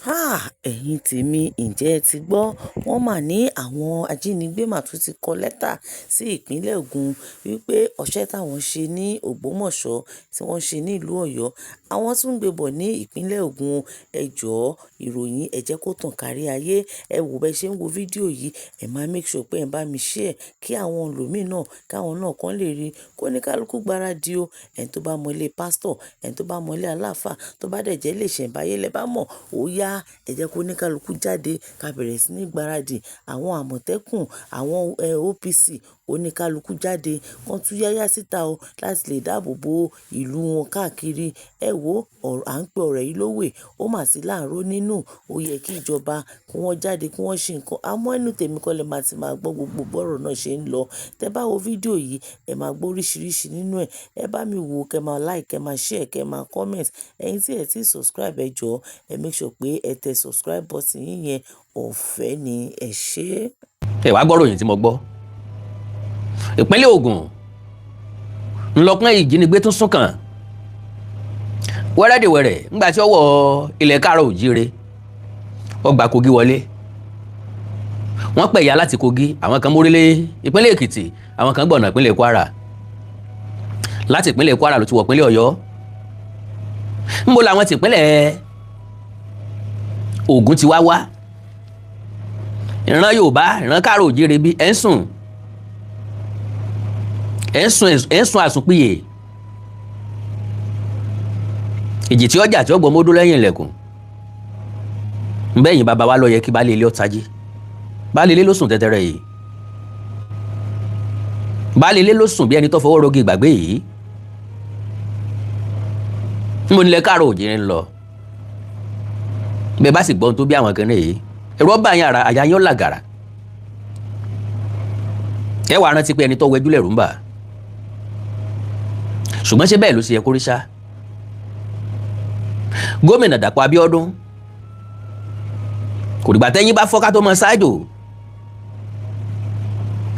Ẹ̀yin tèmi, ǹjẹ́ ẹ ti gbọ́? Wọ́n mà ní àwọn ajínigbé mà tún ti kọ lẹ́tà sí ìpínlẹ̀ Ògùn wípé ọṣẹ́ táwọn ṣe ní Ògbómọ̀ṣọ́ tí wọ́n ṣe ní ìlú Ọ̀yọ́, àwọn tún ń gbé bọ̀ ní ìpínlẹ̀ Ògùn. Ẹ jọ̀ọ́ ìròyìn ẹ jẹ́ kó tàn kárí ayé. Ẹ wò bẹ́ ṣe ń wo fídíò yìí, ẹ máa make sure pé ẹ bá mi share kí àwọn ẹlòmíì náà káwọn náà kàn lè rí. Kó ní kálukú gbáradì o. Ẹni tó bá mọ ilé pásítọ̀, ẹni tó bá mọ ilé àlùfáà, tó bá dẹ̀ jẹ́ ilé ìṣẹ̀mbáyé lẹ bá mọ̀, ó yá ẹ jẹ́ kó ní kálukú jáde ká bẹ̀rẹ̀ sí ní gbáradì. Àwọn Àmọ̀tẹ́kùn, àwọn OPC oníkálukú jáde, wọ́n tú yáyá síta o láti lè dáàbò bo ìlú wọn káàkiri. Ẹ wo à ń pe ọ̀rọ̀ yìí lówè, ó mà sí láàárọ̀ nínú. Ó yẹ kí ìjọba kí wọ́n jáde kí wọ́n ṣe nǹkan. Àmọ́ ẹnu tèmi kọ́ lẹ máa ti máa gbọ́ gbogbo bọ́rọ̀ náà ṣe ń lọ. Tẹ bá wo fídíò yìí, ẹ máa gbọ́ oríṣiríṣi nínú ẹ̀. Ẹ bá mi wò, kẹ máa like, kẹ máa share, kẹ máa comment. Ẹ̀yin tí ẹ ti subscribe ẹ jọ̀ọ́, ẹ make sure pé ẹ tẹ subscribe button yín yẹn, ọ̀fẹ́ ni ẹ ṣé. Ẹ wá gbọ́ ròyìn tí mo gbọ́. Ìpínlẹ̀ Ògùn ńlọpọ́n ìjínigbé tún sún kàn. Wẹ́rẹ́dìwẹ̀rẹ̀ ńgbà tí ọwọ́ ilẹ̀ káàrọ̀ òjíire wọ́n gba Kogi wọlé. Wọ́n pẹ̀yà láti Kogi, àwọn kan mórílé ìpínlẹ̀ Èkìtì, àwọn kan gbọ̀nà ìpínlẹ̀ Kwara. Láti ìpínlẹ̀ Kwara ló ti wọ̀ ìpínlẹ̀ Ọ̀yọ́. Ńbo làwọn ti ìpínlẹ̀ Ògùn ti wá wá. Ìran Yorùbá, ìran káàrọ̀ òjíire bí ẹ̀ ń sùn àsùnpìyè. Ìjì tí ọjà tí ó gbọmọdó lẹ́yìn ilẹ̀kùn. Ńbẹ́yìn bàbá wa lọ yẹ kí baálé ilé ọ̀tají. Baálé ilé ló sùn tẹ́tẹ́rẹ́ yìí. Baálé ilé ló sùn bí ẹni tó fọwọ́ rogi ìgbàgbé yìí. Mo nílẹ̀ káàrọ̀ òjíire ń lọ. Bẹ́ẹ̀ bá sì gbọ́n tó bí àwọn kan yìí, ẹ̀rọ bá yín ara àyà yín ó làgàrà. Ẹ wá rántí pé ẹni tó wẹjú lẹ̀rù ń bà. Ṣùgbọ́n ṣé bẹ́ẹ̀ ló ṣe yẹ kó rí ṣá? Gómìnà Dàpọ̀ Abíọ́dún kò dìgbà tẹ́yìn bá fọ́ká tó mọ ṣáájò.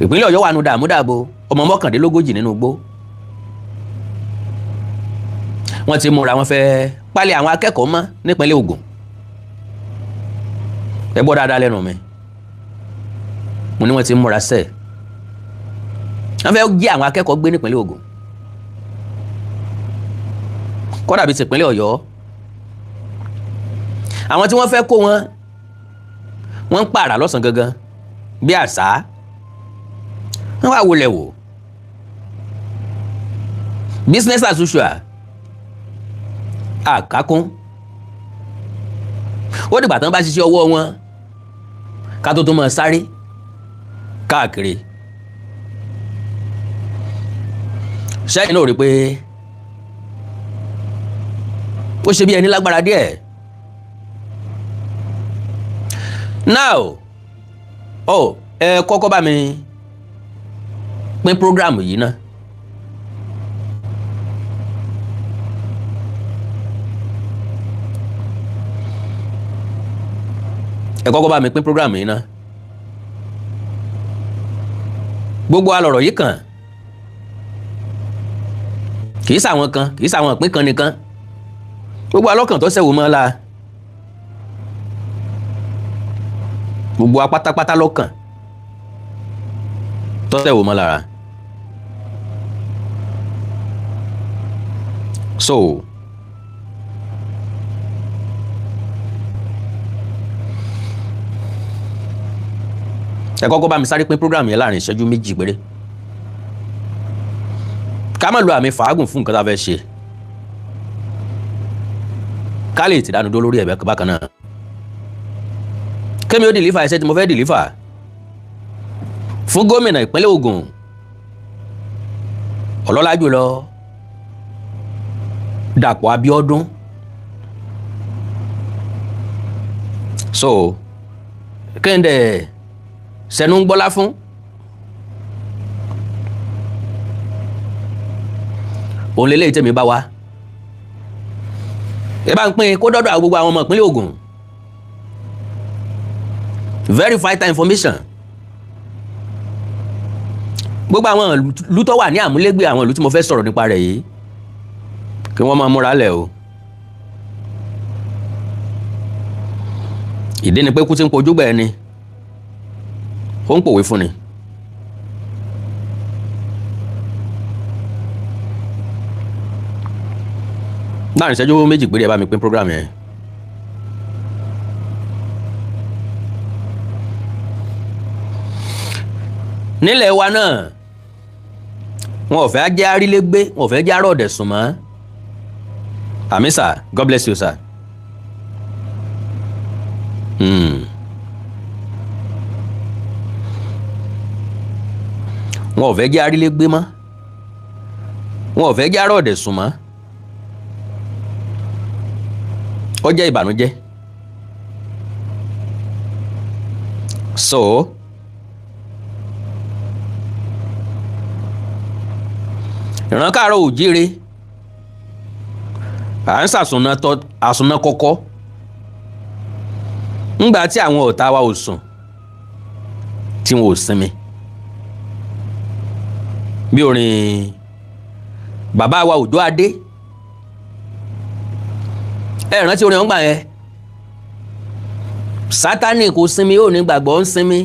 Ìpínlẹ̀ Ọ̀yọ́ wà nù dààmúdàbò, ọmọ 39 nínú igbó. Wọ́n ti múra wọn fẹ́ pálẹ̀ àwọn akẹ́kọ̀ọ́ mọ́ nípínlẹ̀ Ògùn. Ẹ gbọ́ dáadáa lẹ́nu mi. Mo ní wọ́n ti múra sẹ́ẹ̀. Wọ́n fẹ́ jí àwọn akẹ́kọ̀ọ́ gbé nípínlẹ̀ Ògùn. Kódà bí ti ìpínlẹ̀ Ọ̀yọ́. Àwọn tí wọ́n fẹ́ kó wọn, wọ́n ń pààrà lọ́sàn gangan bí àṣà. Wọ́n wá wọlé wò. Business as usual. Àkákún. Ó dìgbà tán bá ṣiṣẹ́ ọwọ́ wọn ká tó máa sáré káàkiri. Ṣẹ́yìn náà rí pé ó ṣe bí ẹni lágbára díẹ̀. Now, ẹ kọ́kọ́ bá mi pín program yìí ná. Ẹ kọ́kọ́ bá mi pín program yìí ná. Gbogbo alọ̀rọ̀ yìí kàn. Kìí ṣàwọn kan, kìí ṣàwọn ìpín kan nìkan. Gbogbo alọ́kàn tó ṣẹ̀wò mọ́ la. Gbogbo apátápátá lọ́kàn tó ṣẹ̀wò mọ́ lára. So, ẹ kọ́kọ́ bá mi sáré pín program yẹn láàrin ìṣẹ́jú 2 péré. Ká má lo àmì fàágùn fún nǹkan tá a fẹ́ ṣe. Ká lè ti dánu dó lórí ẹ̀bẹ̀ bákan náà. Kémi ó dìlífà iṣẹ́ tí mo fẹ́ dìlífà fún gómìnà ìpínlẹ̀ Ògùn, ọlọ́lá jùlọ Dàpọ̀ Abíọ́dún. So, kéńdé sẹ́nu ń gbọ́lá fún. Òun lélẹ́yìí tẹ̀mí bá wa. Ẹ bá ń pín kó dọ́dọ̀ gbogbo àwọn ọmọ ìpínlẹ̀ Ògùn. Very vital information. Gbogbo àwọn ìlú tó wà ní àmúlégbè àwọn ìlú tí mo fẹ́ sọ̀rọ̀ nípa rẹ̀ yìí, kí wọ́n máa múra lẹ̀ o. ìdí ni pé kú tí ń pojú gbẹ̀ ni ó ń pòwe fún ni. láàrin ìṣẹ́jú méjì péré ẹ bá mi pín program yẹn. nílẹ̀ wa náà wọn ò fẹ́ jẹ́ arílégbé wọn ò fẹ́ jẹ́ arọ́ọ̀dẹ̀ sùn mọ́. àmì sà, God bless you sà. wọn ò fẹ́ jẹ́ arílégbé mọ́ wọn ò fẹ́ jẹ́ arọ́ọ̀dẹ̀ sùn mọ́. ó jẹ́ ìbànújẹ́. so ìran káàárọ̀ oòjíire à ń àsùnà kọ́kọ́ ńgbà tí àwọn ọ̀tá wa ò sùn tí wọn ò sinmi. bí orin bàbá wa Òjó Adé ẹ rántí orin ọgbà yẹn, Sátánì kò sinmi ó ní gbàgbọ́ ń sinmi,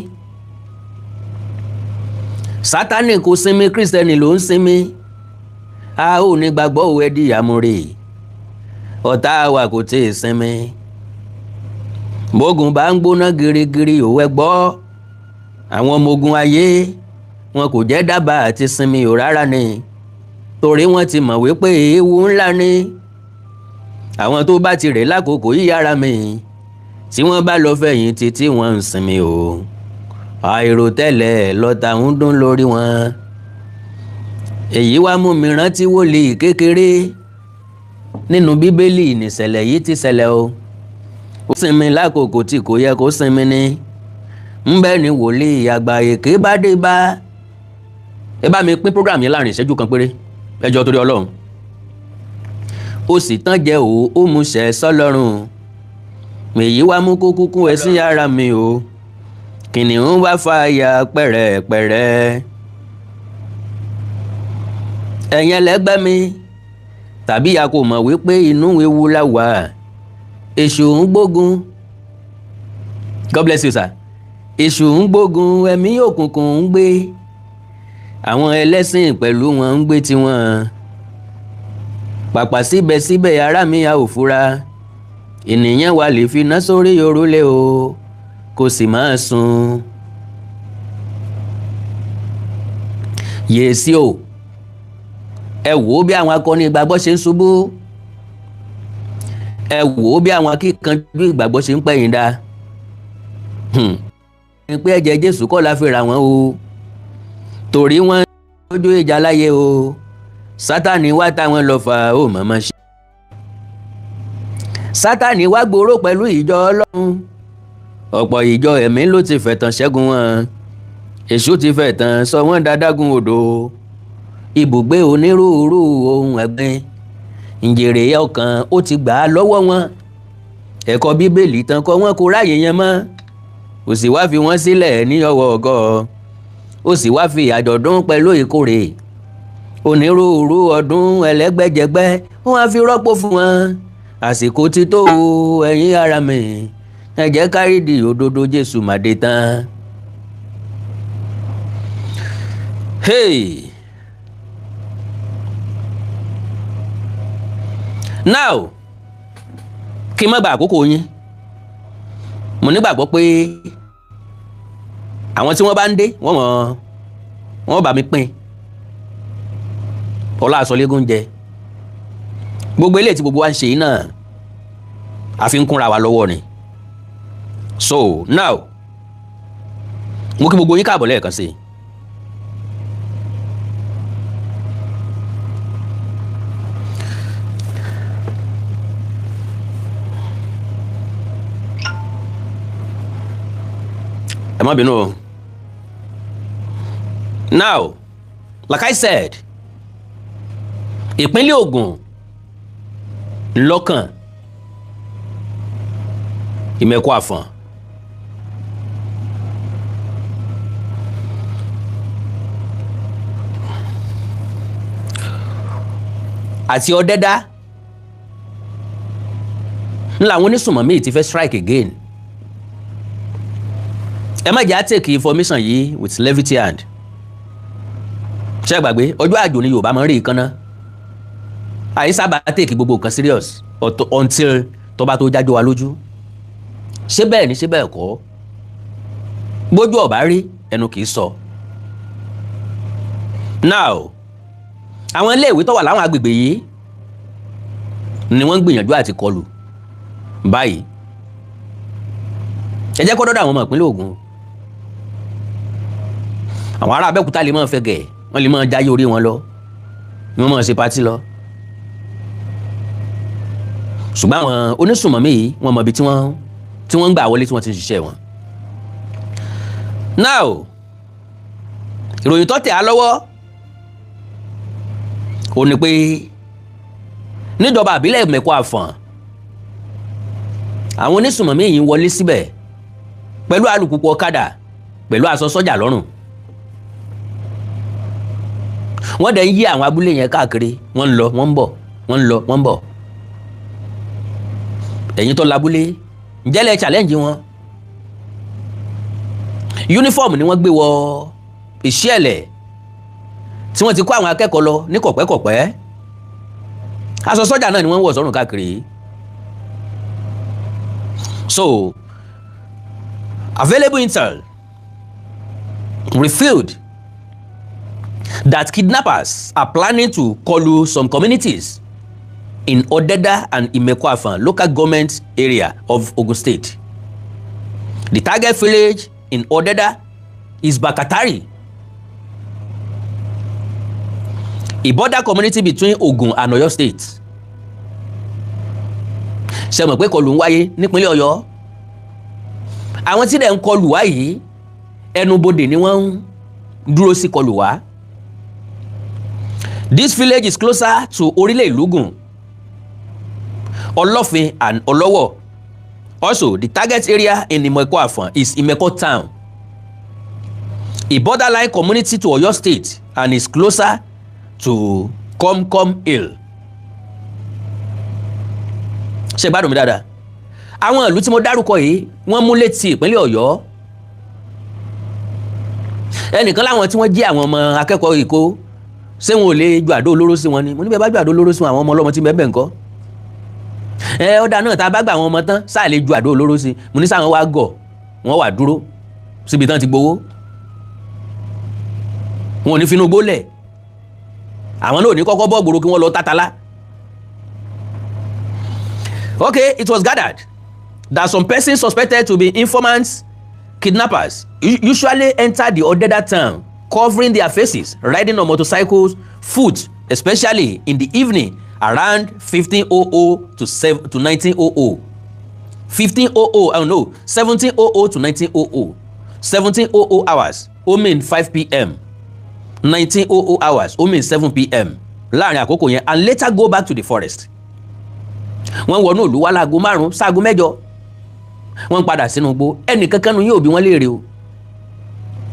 Sátánì kò sinmi Kírísítẹ́nì ló ń sinmi, a ò ní gbàgbọ́ òwe di àmúre, ọ̀tá wa kò tí ì sinmi. bógun bá ń gbóná girigiri òwe gbọ́ àwọn ọmọ ogun ayé wọn kò jẹ́ dábàá àti sinmi ò rárá ni, torí wọ́n ti mọ̀ wípé ewu ńlá ni. àwọn tó bá ti rẹ̀ lákòókò yíyára mi tí wọ́n bá lọ fẹ̀yìntì tí wọ́n ń sinmi o, àìròtẹ́lẹ̀ lọ́tà ń dún lórí wọn. èyí wá mú mi rántí wòlíì kékeré nínú bíbélì nìṣẹ̀lẹ̀ yìí ti ṣẹlẹ̀ o. ó sinmi lákòókò tí kò yẹ kó sinmi ni. ńbẹ ni wòlíì àgbà èké bá dé bá. ẹ bá mi pín program yẹn láàrin ìṣẹ́jú kan péré ẹ jọ̀ọ́ torí Ọlọ́run. ó sì tán jẹ ó mú ṣẹ sọ́lọ́run. èyí wá mú kó kúkú ẹ sí ara mi o. kìnìún wá fa àyà pẹ̀rẹ̀pẹ̀rẹ̀. ẹ̀yin ẹlẹgbẹ́ mi tàbí a kò mọ̀ wípé inú ewu la wà. èṣù ń gbógun. God bless you sir. èṣù ń gbógun ẹ̀mí òkùnkùn ń gbé. àwọn ẹlẹ́sìn pẹ̀lú wọn ń gbé tiwọn. pàpà síbẹ̀síbẹ̀ ará mi a ò fura. ènìyàn wa lè fi iná sórí òrùlé o kò sì máa sùn. yèsí o ẹ wò ó bí àwọn akọni ìgbàgbọ́ ṣe ń ṣubú. ẹ wò ó bí àwọn akíkanjú ìgbàgbọ́ ṣe ń pẹ̀yìn dá. ní pé ẹ̀jẹ̀ Jésù kọ́ la fi rà wọ́n o, torí wọ́n lójú ìjà láyé o. Sátánì wá táwọn lọ fà ó mọ̀mọ́ ṣe. Sátánì wá gbòòrò pẹ̀lú ìjọ Ọlọ́run. ọ̀pọ̀ ìjọ ẹ̀mí ló ti fẹ̀tàn ṣẹ́gun wọn. èṣù ti fẹ̀tàn sọ wọ́n dádágún odò. ibùgbé onírúurú ohun ẹ̀gbin. ìjèrè ọkàn ó ti gbà á lọ́wọ́ wọn. ẹ̀kọ́ bíbélì tán kọ́ wọn kó ráàyè yẹn mọ́. ó sì wá fi wọ́n sílẹ̀ ní ọwọ́ ọgọ́. ó sì wá fi àjọ̀dún pẹ̀lú ìkórè. onírúurú ọdún ẹlẹ́gbẹ́jẹgbẹ́ wọ́n á fi rọ́pò fún wọn. àsìkò ti tó o ẹ̀yin ará mi, ẹ jẹ́ ká rídì òdodo Jésù màdé tán. Hey! Now kí n má gba àkókò yín, mo nígbàgbọ́ pé àwọn tí wọ́n bá ń dé wọ́n bá mi pín ọlá àsọlégún jẹ. gbogbo eléyìí tí gbogbo wa ń ṣe yìí náà a fi ń kúnra wa lọ́wọ́ ni. So now mo kí gbogbo yín káàbọ̀ lẹ́ẹ̀kan sí i. ẹ má bínú o. Now like I said, ìpínlẹ̀ Ògùn ńlọ́kàn Ìmẹ̀kọ Àfọ̀n. àti Ọ̀dẹ́dá ńlá àwọn onísùnmọ̀mí ti fẹ́ strike again ẹ má jẹ́ á take information yìí with levity hand. ṣé gbàgbé ọjọ́ àjò ni Yorùbá máa ń rí ìkànnà àyè sábà take gbogbo nǹkan serious until tó bá tó jájọ́ wa lójú. ṣé bẹ́ẹ̀ ni ṣé bẹ́ẹ̀ kọ́ bójú ọ̀bá rí ẹnu kì í sọ. now àwọn iléèwé tó wà láwọn agbègbè yìí ni wọ́n ń gbìyànjú àti kọlù báyìí. ẹ jẹ́ kó dọ́dọ̀ àwọn ọmọ ìpínlẹ̀ Ògùn. àwọn ará Abẹ́òkúta lè máa fẹ́ gẹ̀ wọ́n lè máa jáyé orí wọn lọ ni wọ́n máa ṣe pátí lọ. ṣùgbọ́n àwọn onísùnmọ̀mí yìí wọ́n mọ ibi tí wọ́n ń gbà wọlé tí wọ́n ti ń ṣiṣẹ́ wọn. now ìròyìn tó tẹ̀ á lọ́wọ́ ó ní pé níjọba àbílẹ̀ Mẹ̀kọ Àfọ̀n àwọn onísùnmọ̀mí yìí ń wọlé síbẹ̀ pẹ̀lú alùpùpù ọ̀kadà pẹ̀lú aṣọ sọ́jà lọ́rùn. wọ́n dẹ̀ ń yí àwọn abúlé yẹn káàkiri wọ́n ń lọ wọ́n ń bọ̀ wọ́n ń lọ wọ́n ń bọ̀. ẹ̀yin tó labúlé ǹjẹ́ lẹ challenge wọn. uniform ni wọ́n gbé wọ ìṣẹ̀lẹ̀ tí wọ́n ti kó àwọn akẹ́kọ̀ọ́ lọ ní kọ̀pẹ́kọ̀pẹ́. aṣọ sọ́jà náà ni wọ́n ń wọ̀ sọ́rùn káàkiri. so available intel revealed that kidnappers are planning to kọlu some communities in Odeda and Imeko Afan local government area of Ogun State. The target village in Odeda is Bakatari, a border community between Ogun and Oyo State. ṣé mọ̀ pé kọlù ń wáyé nípínlẹ̀ Ọ̀yọ́. àwọn tí dẹ̀ ń kọlù wá yìí ẹnubodè ni wọ́n ń dúró sí kọlù wá. This village is closer to Orílẹ̀ Ìlúgùn, Ọlọ́fin and Ọlọ́wọ̀. Also, the target area in Imeko Afan is Imeko Town, a borderline community to Oyo State, and is closer to Komkom Hill. ṣé gbádùn mi dáadáa? àwọn ìlú tí mo dárúkọ yìí wọ́n mú létí ìpínlẹ̀ Ọ̀yọ́. ẹnìkan láwọn tí wọ́n jí àwọn ọmọ akẹ́kọ̀ọ́ yìí kó ṣé wọn ò lè ju àdó olóró sí wọn ni? mo ní bẹ́ẹ̀ bá ju àdó olóró sí àwọn ọmọ ọlọ́mọ tí bẹ́ẹ̀ ńkọ́. ọ̀dà náà tá a bá gba àwọn ọmọ tán sáà lè ju àdó olóró sí. mo ní sáwọn wá gọ̀ wọ́n wà dúró síbi tán ti gbowó. wọn ò ní finú gbólẹ̀. àwọn náà ò ní kọ́kọ́ bọ́ gbòòrò kí wọ́n lọ tátálá. Okay, it was gathered that some persons suspected to be informants, kidnappers, usually enter the Odeda town, covering their faces, riding on motorcycles, foot, especially in the evening around 15:00 to 19:00. 15:00, I don't know, 17:00 to 19:00. 17:00 hours, ó mean 5 p.m. 19:00 hours, ó mean 7 p.m. láàrin àkókò yẹn, and later go back to the forest. wọ́n wọnú ìlú wa láago 5 sáago 8. wọ́n padà sínú igbó. ẹnì kankan nu yóò bí wọ́n léèrè o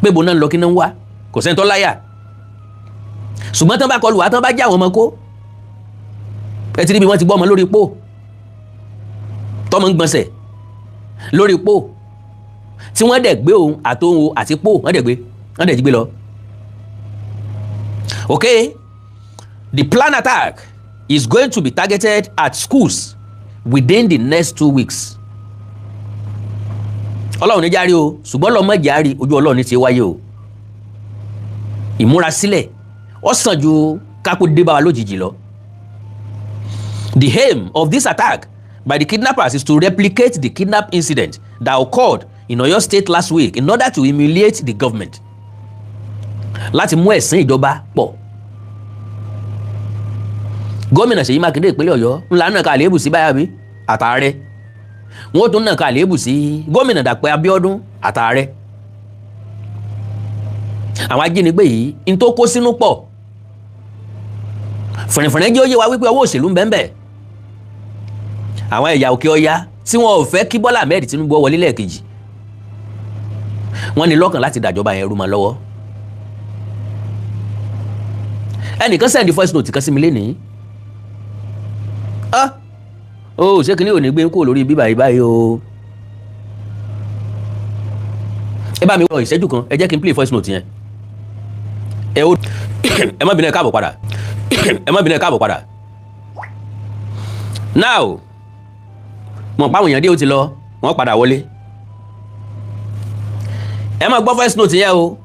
pé bó náà ń lọ kí náà ń wá, kò sẹ́ni tó láyà. ṣùgbọ́n tán bá kọlù wá tán bá já àwọn ọmọ kó. ẹ ti rí bí wọ́n ti gbọ́ ọmọ lórí pò tọ́mọ ń gbọ̀nsẹ̀ lórí pò tí wọ́n dẹ̀ gbé òun àtòun àti pò wọ́n dẹ̀ jí gbé lọ. Okay, the planned attack is going to be targeted at schools within the next 2 weeks. Ọlọ́run ní járí o, ṣùgbọ́n lọ́mọ járí ojú Ọlọ́run ní ti wáyé o. Ìmúrasílẹ̀ ó sàn ju kápò dé bá wa lójijì lọ. The aim of this attack by the kidnappers is to replicate the kidnap incident that occurred in Oyo State last week in order to humiliate the government. Láti mú ẹ̀sìn ìjọba pọ̀. Gómìnà Ṣèyí Mákindé ìpínlẹ̀ Ọ̀yọ́ ńlá náà ká àléébù sí báyà bí àtàrẹ. Wọ́n tún náà ká àléébù sí gómìnà Dàpọ̀ Abíọ́dún àtàrẹ. Àwọn ajínigbé yìí ń tó kó sínú pọ̀. Fìrìfìrì jẹ́ ó yé wa wípé ọwọ́ òṣèlú ń bẹ ńbẹ̀. Àwọn ẹ̀yà òkè ọya tí wọn ò fẹ́ kí Bọ́lá Ahmed Tinubu wọlé lẹ́ẹ̀kejì. Wọ́n ní lọ́kàn láti dàjọba yẹn rú mọ́ lọ́wọ́. Ẹnìkan sẹ́ndí voice note kan sí mi lénìí. Ṣé kìíní ò ní gbé kó lórí bíbá yìí báyìí o. ẹ bá mi wọ ìṣẹ́jú kan ẹ jẹ́ kí n play voice note yẹn ẹ má bínú ẹ káàbọ̀ padà ẹ má bínú ẹ káàbọ̀ padà. Now mọ̀ páwọn èèyàn dé ó ti lọ wọ́n padà wọlé ẹ má gbọ́ voice note yẹn o.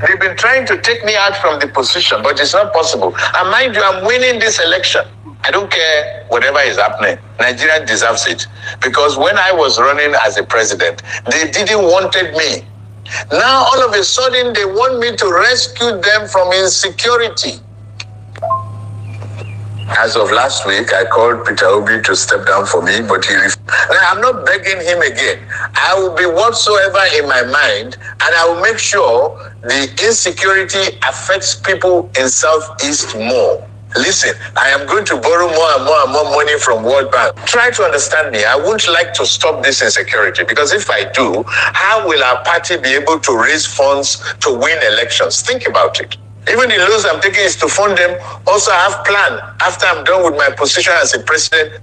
They've been trying to take me out from the position, but it's not possible. And mind you, I'm winning this election. I don't care whatever is happening. Nigeria deserves it. Because when I was running as a president, they didn't wanted me. Now, all of a sudden, they want me to rescue them from insecurity. As of last week, I called Peter Obi to step down for me, but he refused. Now, I'm not begging him again. I will be whatsoever in my mind, and I will make sure the insecurity affects people in Southeast more. Listen, I am going to borrow more and more and more money from World Bank. Try to understand me. I wouldn't like to stop this insecurity, because if I do, how will our party be able to raise funds to win elections? Think about it. Even the loans I'm taking is to fund them. Also, I have plan after I'm done with my position as a president.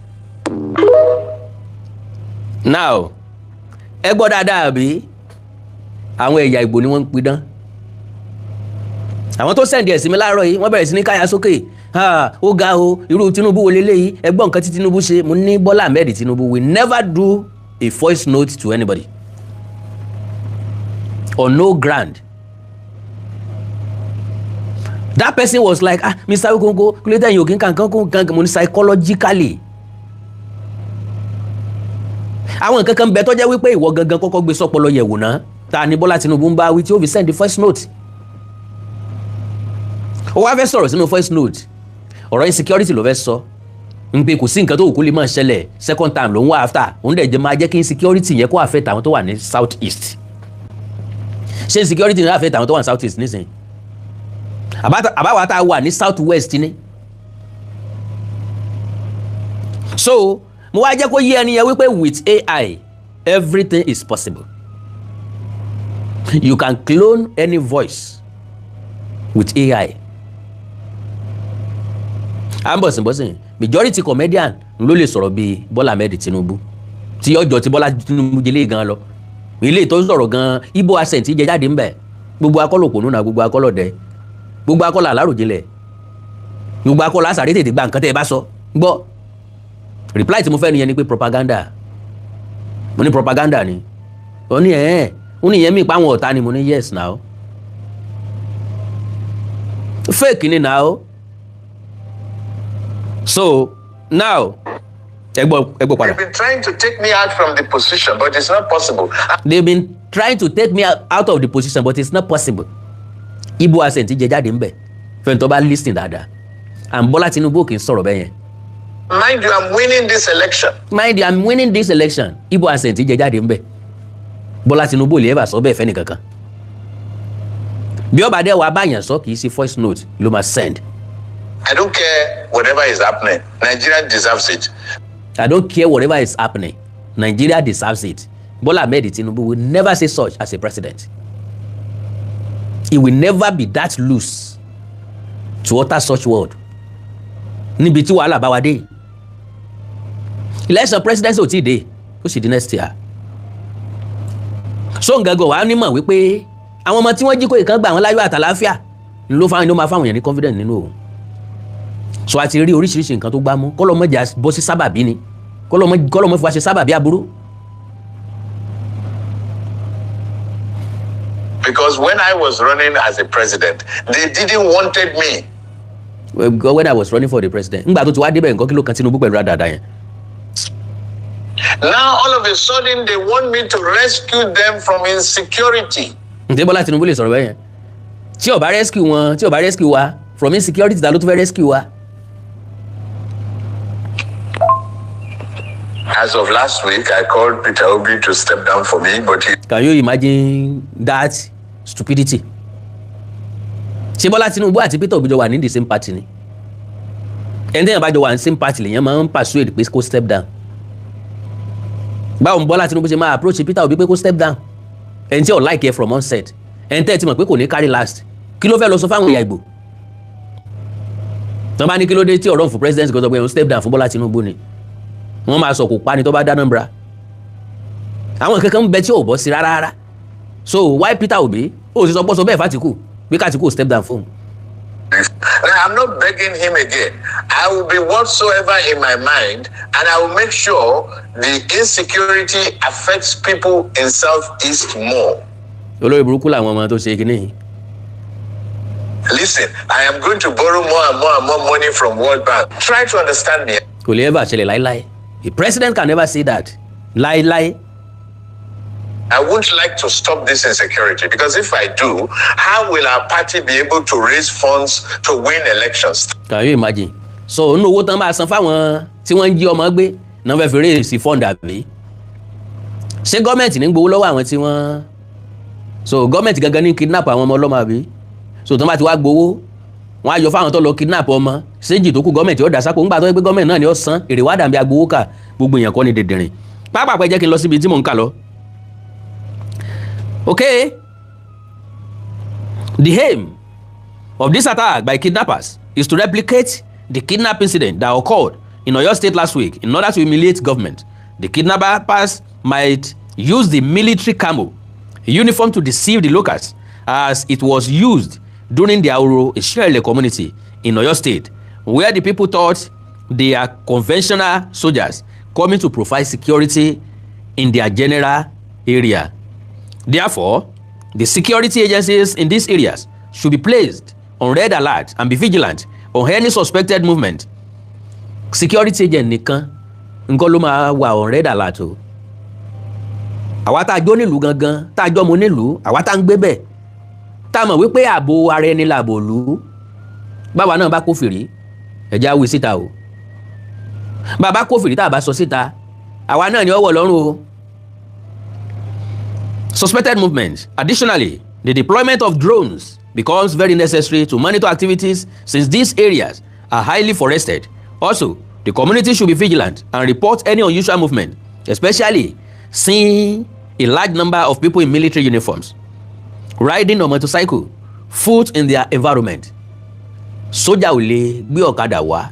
Now, ẹ gbọ́ dáadáa bí àwọn ẹ̀yà Ìgbò ni wọ́n ń pidán. Àwọn tó sẹ́ndì ẹ̀sìn mi láàárọ̀ yìí wọ́n bẹ̀rẹ̀ sí ní káyà sókè. Ó ga o, irú Tinubu wo leléyìí, ẹ gbọ́ nǹkan tí Tinubu ṣe. Mo ní Bọ́lá Ahmed Tinubu will never do a voice note to anybody on no ground. That person was like, Mr. Ogongo, later you can come psychologically. Àwọn nǹkan kan bẹ tó jẹ́ wípé ìwọ gangan kọ́kọ́ gbé sọ́pọlọ yẹ̀wò náà. Ta ni Bọ́lá Tinubu ń bá wí tí ó fi send the voice note. Ó wá fẹ́ sọ̀rọ̀ sínú voice note. Ọ̀rọ̀ insecurity ló fẹ́ sọ. Ń pé kò sí nǹkan tó kù lè máa ṣẹlẹ̀ second time ló ń wá after. Òun dẹ̀ jẹ́ máa jẹ́ kí insecurity yẹn kó affect àwọn tó wà ní south east. Ṣé insecurity ní affect àwọn tó wà ní south east nísìnyí? Àbáwá tá a wà ní south west ni. So mo wá jẹ́ kó yé ẹni yẹn wípé with AI everything is possible. You can clone any voice with AI. Bọ̀sìn majority comedian ló lè sọ̀rọ̀ bíi Bọ́lá Ahmed Tinubu tí ọjọ́ tí Bọ́lá Tinubu jẹ́lé gan lọ. Ilé tó ń sọ̀rọ̀ gan Igbo accent jẹ jáde ńbẹ̀. Gbogbo akọ́lọ̀ òpònú náà gbogbo akọ́lọ̀ dẹ. Gbogbo akọ́lọ̀ aláròjinlẹ̀. Gbogbo akọ́lọ̀ àsàrí tètè gba nǹkan tẹ́ ẹ bá sọ. Gbọ́. Reply tí mo fẹ́ nìyẹn ni pé propaganda. Mo ní propaganda ni. Ó ní ó ní ìyẹn mi pa àwọn ọ̀tá ni mo ní yes now. Fake ni now. So now ẹ gbọ́ padà. They've been trying to take me out from the position, but it's not possible. They've been trying to take me out of the position, but it's not possible. Igbo accent jẹ jáde ńbẹ̀ fẹ́ntọ́ bá lis ten dáadáa. And Bọ́lá Tinubu kì í sọ̀rọ̀ bẹ́ẹ̀ yẹn. Mind you, I'm winning this election. Mind you, I'm winning this election. Igbo accent jẹ jáde ńbẹ̀. Bọ́lá Tinubu lè ever sọ bẹ́ẹ̀ fẹ́ni kankan. Bí ọba dẹ́ wàá báyàn sọ kì í ṣe voice note ló máa send. I don't care whatever is happening. Nigeria deserves it. I don't care whatever is happening. Nigeria deserves it. Bola Ahmed Tinubu will never say such as a president. He will never be that loose to utter such word. Níbi tí wàhálà bá wa dé. Election presidency ò tí ì dé. Ó sì di next year. So ngago wa ni mọ̀ wípé àwọn ọmọ tí wọ́n jí kó ìkan gbà wọ́n láyọ̀ àtàláfíà ló máa fáwọn èèyàn ní confidence nínú òun. So a ti rí oríṣiríṣi nǹkan tó gbá mú kọ́lọ́mọ́jà bọ́ sí sábàbí ni kọ́lọ́mọ́ fi wá ṣe sábàbí aburú. Because when I was running as a president, they didn't wanted me. When I was running for the president, ngbà tó ti wá débẹ̀ nǹkan kí ló kan Tinubu pẹ̀lú àdàdà yẹn. Now all of a sudden they want me to rescue them from insecurity. Ǹjẹ́ Bọ́lá Tinubu lè sọ̀rọ̀ bẹ́ẹ̀ yẹn? Tí ó bá rescue wa from insecurity ta ló tún fẹ́ rescue wa? As of last week, I called Peter Obi to step down for me, but he... Can you imagine that stupidity? Ṣé Bọ́lá Tinubu àti Peter Obi jọ wà ní the same party ni? Ẹni tẹ́yàn bá jọ wà ní same party lèyàn máa ń persuade pé kó step down. Báwo ni Bọ́lá Tinubu ṣe máa approach Peter Obi pé kó step down? Ẹni tí ò like ẹ from onset. Ẹni tẹ́ ẹ ti mọ̀ pé kò ní carry last. Kí ló fẹ́ lọ sọ fáwọn ìyá Ìgbò? tọ́ bá ní kí ló dé tí ọ̀rọ̀ fún president kan sọ pé òun step down fún Bọ́lá Tinubu ni wọ́n máa sọ kò pa ni tó bá dáná bra àwọn kankan ń bẹ tí ò bọ́ sí rárá so why Peter Obi ó sì sọ pọ́ sọ bẹ́ẹ̀ fàtìkù pé kàtìkù step down fún un. I'm not begging him again. I will be whatsoever in my mind, and I will make sure the insecurity affects people in Southeast more. olórí burúkú làwọn ọmọ tó ṣe kínní. Listen, I am going to borrow more and more and more money from World Bank. Try to understand me. kò lè ever ṣẹlẹ̀ láíláí the president can never say that láíláí. I won't like to stop this insecurity because if I do, how will our party be able to raise funds to win elections? Can you imagine? So nínú owó tán bá san fáwọn tí wọ́n ń jí ọmọ gbé náà fẹ́ fi raise fund àbí ṣé gọ́ọ̀mẹ̀ntì ní gbowó lọ́wọ́ àwọn tí wọ́n so gọ́ọ̀mẹ̀ntì gangan ní kidnap àwọn ọmọ ọlọ́mọ àbí so tán bá ti wá gbowó wọ́n á yọ fáwọn tó lọ kidnap ọmọ séjì tó kù gọ́ọ̀mẹ̀ntì ó dà sápò ńgbà tó yẹ pé gọ́ọ̀mẹ̀ntì náà ni ó san èrè wá dàbí agbowó kà gbogbo èèyàn kọ́ ni dèdèrìn pápákọ̀ ẹ jẹ́ kí n lọ síbi tí mò ń kà lọ. Okay, the aim of this attack by kidnappers is to replicate the kidnap incident that occurred in Oyo State last week in order to humiliate government. The kidnappers might use the military camo uniform to deceive the locals as it was used during the Auro Ishele community in Oyo State, where the people thought they are conventional soldiers coming to provide security in their general area. Therefore, the security agencies in these areas should be placed on red alert and be vigilant on any suspected movement. Security agent nìkan nǹkan ló máa wà on red alert o. Àwa tá a jó nílùú gangan, tá a jọ́ mo nílùú, àwa tá a ń gbé bẹ̀. Tá a mọ̀ wípé ààbò ara ẹni làbò lù. Báwa náà bá kófìrí, ẹ̀já wí síta o. Bàbá kófìrí tá a bá sọ síta, àwa náà ni ó wọ̀ lọ́rùn o. Suspected movements. Additionally, the deployment of drones becomes very necessary to monitor activities since these areas are highly forested. Also, the community should be vigilant and report any unusual movement, especially seeing a large number of people in military uniforms, riding on motorcycle, foot in their environment. Sójà ò lè gbé ọ̀kadà wá.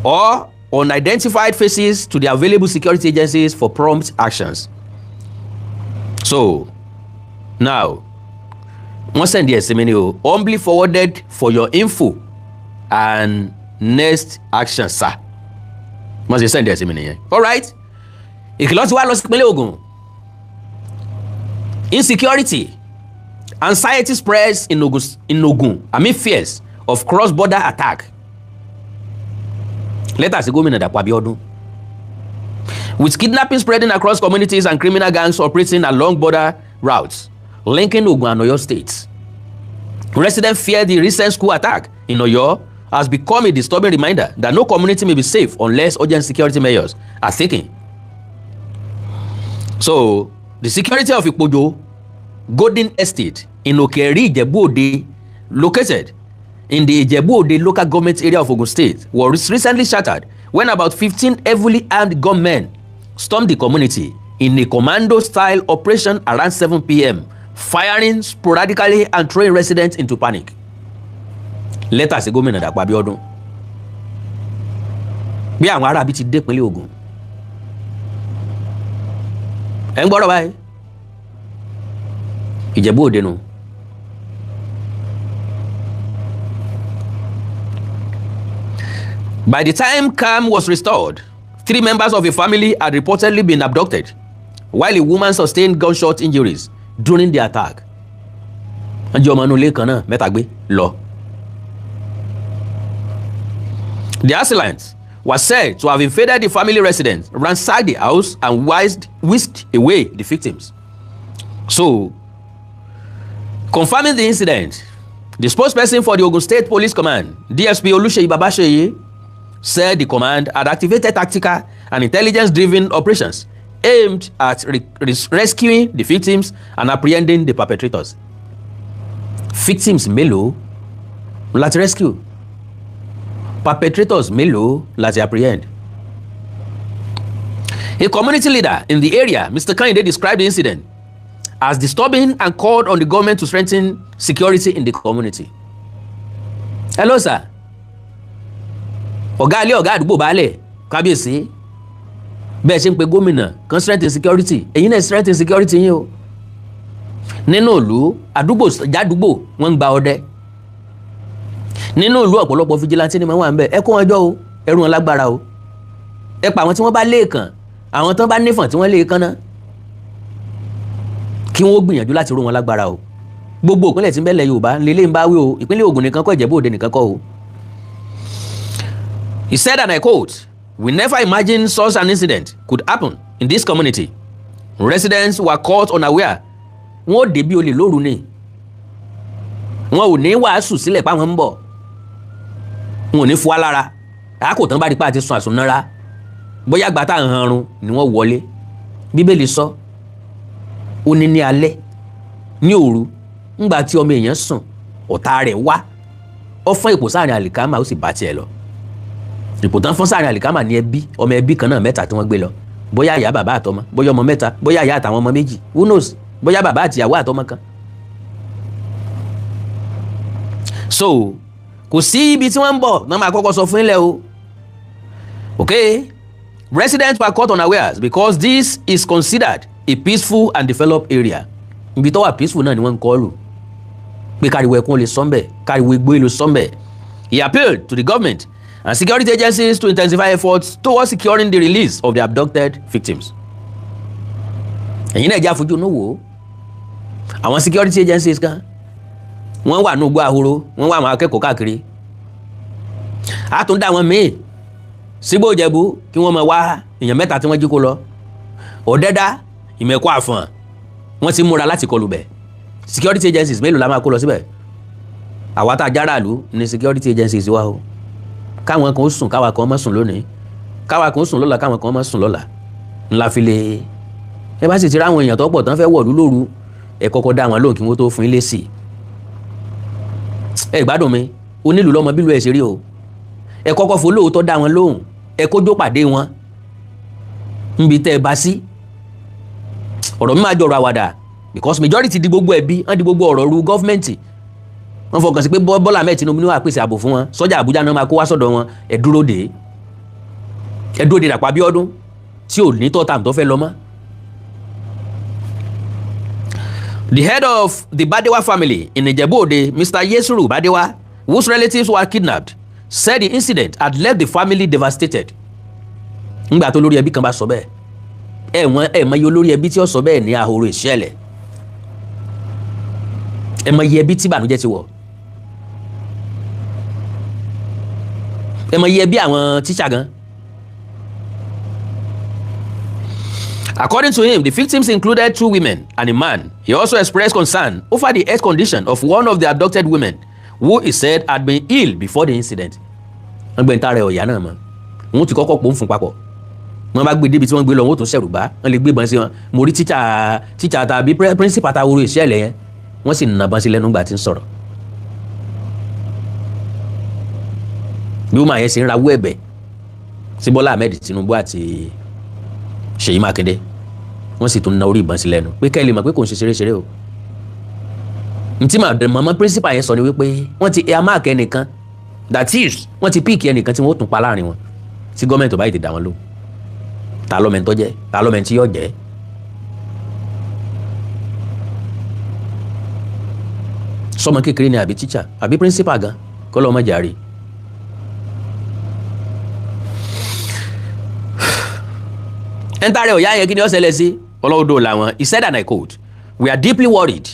Or unidentified faces to the available security agencies for prompt actions. So, now, wọ́n send the ẹ̀sìn o humbly forwarded for your info and next action, sir. Wọ́n sì send the ẹ̀sìn nìyẹn. Alright, ìkìlọ̀ ti wá lọ sí ìpínlẹ̀ Ògùn. Insecurity, anxiety spreads in Ogun amid fears of cross-border attack. Leta sí gómìnà Dàpọ̀ Abíọ́dún. With kidnapping spreading across communities and criminal gangs operating along border routes linking Ogun and Oyo states. Residents fear the recent school attack in Oyo has become a disturbing reminder that no community may be safe unless urgent security measures are taken. So, the security of Ipojo Golden Estate in Okeri, Ijebu-Ode, located in the Ijebu-Ode local government area of Ogun State, was recently shattered when about 15 heavily armed gunmen stormed the community in a commando-style operation around 7 p.m., firing sporadically and throwing residents into panic. Leta sí gómìnà Dàpọ̀ Abíọ́dún. Bí àwọn ará bí ti dé ìpínlẹ̀ Ògùn. Ẹ ń gbọ́dọ̀ báyìí. Ìjẹ̀bú-Òde nù. By the time calm was restored, 3 members of a family had reportedly been abducted, while a woman sustained gunshot injuries during the attack. The assailants were said to have invaded the family residence, ransacked the house, and whisked away the victims. So, confirming the incident, the spokesperson for the Ogun State Police Command, DSP Oluseyi Babaseye, said the command had activated tactical and intelligence-driven operations aimed at rescuing the victims and apprehending the perpetrators. Victims mélòó láti rescue, perpetrators mélòó láti apprehend. A community leader in the area, Mr. Kehinde, described the incident as disturbing and called on the government to strengthen security in the community. hello sir, ọ̀gá ilé ọ̀gá àdúgbò baálẹ̀ kábíyèsí bẹ́ẹ̀ ṣe ń pe gómìnà kan strength and security, èyí náà strength and security yín o. Nínú ìlú àdúgbò jádùgbò wọ́n ń gba ọdẹ, nínú ìlú ọ̀pọ̀lọpọ̀ fìjìláńtì ni wọ́n wà ń bẹ̀, ẹ kó wọn jọ o, ẹrù wọn lágbára o, ẹ pa àwọn tí wọ́n bá léèkàn, àwọn tán bá nífọ̀n tí wọ́n lè kánná, kí wọ́n gbìyànjú láti ró wọn lágbára o. Gbogbo ìpínlẹ̀ tí ń bẹ́lẹ̀ Yorùbá lélẹ́ ń bá wí o, ìpínlẹ̀ Ògùn nìkan kọ́, Ìjẹ̀bú Òde nìkan kọ́ o. He said, and I quote, "We never imagined such an incident could happen in this community. Residents were caught unaware." Wọ́n dé bí olè lóru ni, wọn ò ní wàásù sílẹ̀ pa wọn ń bọ̀, wọn ò ní fún wa lára, àkótán bá rí pa àti sun àsunnára, bóyá gbàtà hanrun ni wọ́n wọlé. Bíbélì sọ ó ní alẹ́ ní òru ńgbà tí ọmọ èèyàn sùn, ọ̀tá rẹ̀ wá, ó fọ́n ipò sáàrin àlìkámà ó sì bá tiẹ̀ lọ. Ipò tán fọ́n sáàrin àlìkámà ní ẹbí, ọmọ ẹbí kan náà mẹ́ta tí wọ́n gbé lọ, bóyá ìyá bàbá àtọmọ, bóyá ọmọ mẹ́ta, bóyá ìyá àtàwọn ọmọ méjì, who knows, bóyá bàbá àti ìyàwó àtọmọ kan. So kò sí ibi tí wọ́n ń bọ̀ náà máa kọ́kọ́ sọ fún ilẹ̀ o. Okay, residents were caught unawares because this is considered a peaceful and developed area. Ibi tó wà peaceful náà ni wọ́n ń kọ́ lù pé káriwo ẹkún lè sọ́mbẹ̀, káriwo igbó lè sọ́mbẹ̀. He appealed to the government and security agencies to intensify efforts towards securing the release of the abducted victims. Ẹ̀yin náà jẹ́ àfojú inú wò ó, àwọn security agencies kan wọ́n wà ní ugbó ahoro, wọ́n wà àwọn akẹ́kọ̀ọ́ káàkiri, a tún dá wọn míì sígbó Ìjẹ̀bú kí wọ́n máa wá èèyàn mẹ́ta tí wọ́n jí kó lọ. Ọ̀dẹ́dá, Ìmẹ̀kọ Àfọ̀n, wọ́n ti múra láti kọlù bẹ̀. Security agencies mélòó la máa kó lọ síbẹ̀? Àwa tá a járàlú ní security agencies wa o. Káwọn kan ó sùn, káwa kan má sùn lónìí, káwa kan ó sùn lọ́la, káwọn kan má sùn lọ́la, ńlá fi lè. Ẹ bá sì ti ráwọn èèyàn tó pọ̀ tán fẹ́ wọ̀lú lóru, ẹ kọ́kọ́ dá wọn lóhùn kí wọ́n tó fún ilé sí. Ẹ gbádùn mi, onílù lọ́mọ bílù ẹ̀ ṣe rí o. Ẹ kọ́kọ́ fò lóòótọ́ dá wọn lóhùn, ẹ kójó pàdé wọn níbi tẹ́ ẹ bá sí. Ọ̀rọ̀ mi máa jọ̀rọ̀ àwàdà because majority di gbogbo ẹbí, wọ́n di gbogbo ọ̀rọ̀ ru gọ́fìmẹ̀ntì. Wọ́n fọkàn sí pé Bọ́lá Ahmed Tinubu ní wàá pèsè ààbò fún wọn, sọ́jà Àbújá náà máa kó wá sọ́dọ̀ wọn, ẹ dúró dè Dàpọ̀ Abíọ́dún tí ò ní tọ́tàm tó fẹ́ lọ mọ́. The head of the Badewa family in Ìjẹ̀bú Òde, Mr. Yesuru Badewa, whose relatives were kidnapped, said the incident had left the family devastated. Nígbà tó lórí ẹbí kan bá sọ bẹ́ẹ̀, ẹ mọ iye olórí ẹbí tí ó sọ bẹ́ẹ̀ ní ahoro ìṣẹ̀lẹ̀, ẹ mọ iye ẹbí tí ìbànújẹ́ ti wọ̀, ẹ mọ iye ẹbí àwọn tíṣà gan. According to him, the victims included 2 women and a man. He also expressed concern over the health condition of one of the abducted women, who he said had been ill before the incident. Wọ́n gbé ntàrẹ ọ̀yà náà mọ́, wọ́n ti kọ́kọ́ pò ń fún papọ̀, wọ́n bá gbé débi tí wọ́n gbé lọ, wọ́n tún ṣẹ̀rù bá, wọ́n lè gbé ìbọn sí wọn. Mo rí tíṣà tàbí principal àtàwòrò ìṣẹ̀lẹ̀ yẹn, wọ́n sì nàbọn sí lẹ́nu gbà tí ń sọ̀rọ̀. Bí wọ́n máa yẹn ṣe ń rawọ́ ẹ̀bẹ̀ sí Bọ́lá Ahmed Tinubu àti Ṣèyí Mákindé, wọ́n sì tún na orí ìbọn sí lẹ́nu pé kẹ́ ẹ lè mọ̀ pé kò ń ṣe ṣeré o. Ntí màmá principal yẹn sọ ni wípé wọ́n ti earmark ẹnìkan, that is wọ́n ti píìkì ẹnìkan tí wọ́n tún pa láàrin wọn tí gọ́ọ̀mẹ̀ntì ò bá yìí ti dá wọn lóhùn. Ta lọ́mọ ẹ̀ńtọ́ jẹ́, ta lọ́mọ ẹ̀ńtí yọ̀ jẹ́. Sọmọ kékeré ni àbí teacher àbí principal gan kọ́ lọ́mọ jàre. Ẹ̀ńtàrẹ̀ ọ̀yá yẹn kí ni ó ṣẹlẹ̀ sí ọlọ́dọ̀ làwọn. He said, and I quote, "We are deeply worried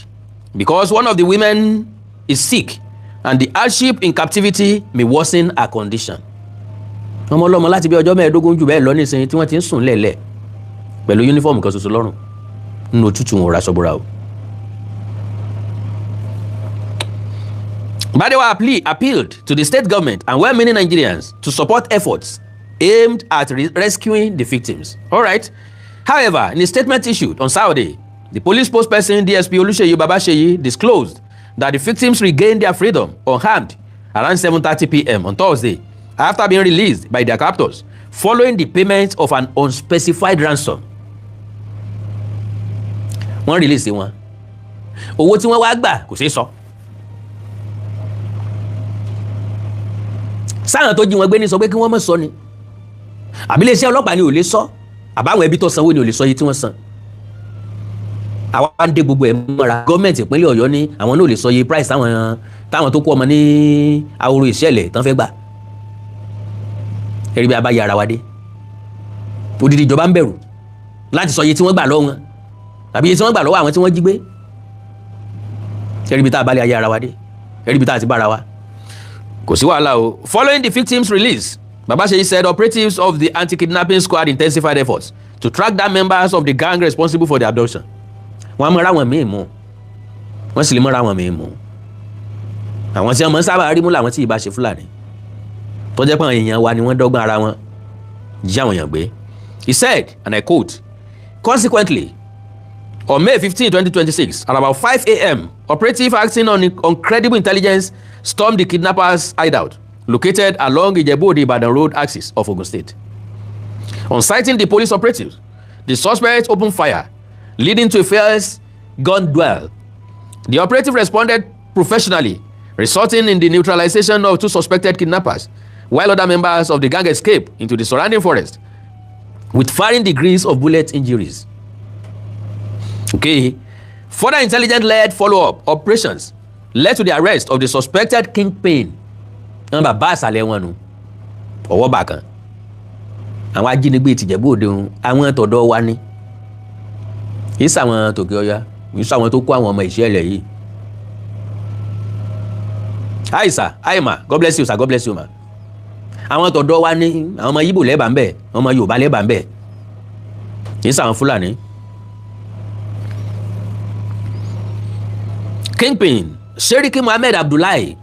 because one of the women is sick and the hardship in captivity may worsen her condition." Ọmọ ọlọ́mọ láti bí ọjọ́ 15 jù bẹ́ẹ̀ lọ nísìnyí tí wọ́n ti ń sùn lẹ́lẹ̀ pẹ̀lú yúnífọ́ọ̀mù kan ṣoṣo lọ́rùn nínú òtútù wọn ò raṣọ bora o. Badewa appealed to the state government and well-meaning Nigerians to support efforts aimed at rescuing the victims. All right. However, in a statement issued on Saturday, the police spokesperson DSP Oluseyi Babasheyi disclosed that the victims regained their freedom unharmed around 7:30 p.m. on Thursday after being released by their captors following the payment of an unspecified ransom. Wọ́n release wọn. Owó tí wọ́n wá gbà kò ṣeé sọ. sáwọn tó jí wọn gbé ní sọ pé kí wọ́n má sọ ni àbí iléeṣẹ́ ọlọ́pàá ni ò lè sọ àbáwọn ẹbí tó sanwó ni ò lè sọ iye tí wọ́n san. àwa ń dé gbogbo ẹ̀ mọ́ra gọ́ọ̀mẹ̀ntì ìpínlẹ̀ Ọ̀yọ́ ní àwọn náà ò lè sọ iye price táwọn tó kó ọmọ ní ahoro ìṣẹ̀lẹ̀ tán fẹ́ gbà. ẹ̀rí bí a bá yà ara wa dé odidi ìjọba ń bẹ̀rù láti sọ iye tí wọ́n gbà lọ́wọ́ wọn àbí iye tí wọ́n gbà lọ́wọ́ àwọn tí wọ́n jí gbé. ẹ̀rí bí tá a bá lè ayé ara wa dé ẹ̀rí bí tá a ti bára wa. kò sí wàhálà o. Following the victims' release, Babaseyi said operatives of the anti-kidnapping squad intensified efforts to track down members of the gang responsible for the abduction. wọ́n mọ́ra wọn míì mú wọ́n sì lè mọ́ra wọn míì mú. àwọn tí wọ́n mọ̀ sábà rí mú làwọn tí ì bá ṣe Fúlàní tó jẹ́ pé àwọn èèyàn wa ni wọ́n dọ́gbọ́n ara wọn jí àwọn èèyàn gbé. He said, and I quote, "Consequently, on May 15, 2026, at about 5 a.m., operative acting on credible intelligence stormed the kidnappers' hideout, located along Ijebu-Ode-Ibadan road axis of Ogun State. On sighting the police operatives, the suspects opened fire, leading to a fierce gun duel. The operative responded professionally, resulting in the neutralization of 2 suspected kidnappers, while other members of the gang escaped into the surrounding forest with varying degrees of bullet injuries." Okay. Further intelligence-led follow-up operations led to the arrest of the suspected kingpin. Wọ́n bàbá àṣàlẹ̀ wọn nù ọwọ́ bà kan. Àwọn ajínigbé ti Ìjẹ̀bú Òde òun àwọn tọ̀dọ̀ wa ní. Kì í sàwọn tòkè Ọya, kì í sàwọn tó kó àwọn ọmọ ìṣẹ̀lẹ̀ yìí. Hi sir, hi ma, God bless you sir, God bless you ma. Àwọn tọ̀dọ̀ wa ní àwọn ọmọ Yíbò lẹ́bàá ń bẹ̀, àwọn ọmọ Yorùbá lẹ́bàá ń bẹ̀. Kì í sàwọn Fúlàní. Kingpin Sheriki Mohammed Abdullahi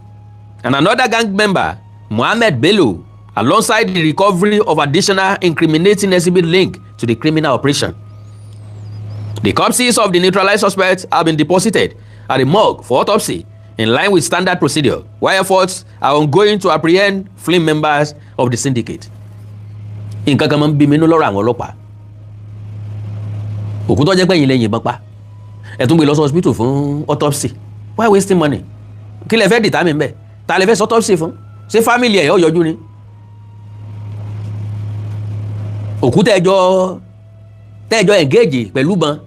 and another gang member, Mohammed Bello, alongside the recovery of additional incriminating exhibit linked to the criminal operation. The corpses of the neutralized suspects have been deposited at the morgue for autopsy in line with standard procedure, while efforts are ongoing to apprehend fleeing members of the syndicate. Nǹkan kan máa ń bí mi nínú lọ́rọ̀ àwọn ọlọ́pàá. Òkú tó jẹ́ pé ẹ̀yin lẹ yìnbọn pa. Ẹ tún gbé lọ sí hospital fún autopsy. Why wasting money? Kí lẹ fẹ́ determine bẹ́ẹ̀? Ta lẹ fẹ́ sọ autopsy fún? Ṣé family ẹ̀ yọ yọjú ni? Òkú tẹ́jọ́ engage pẹ̀lú bọn.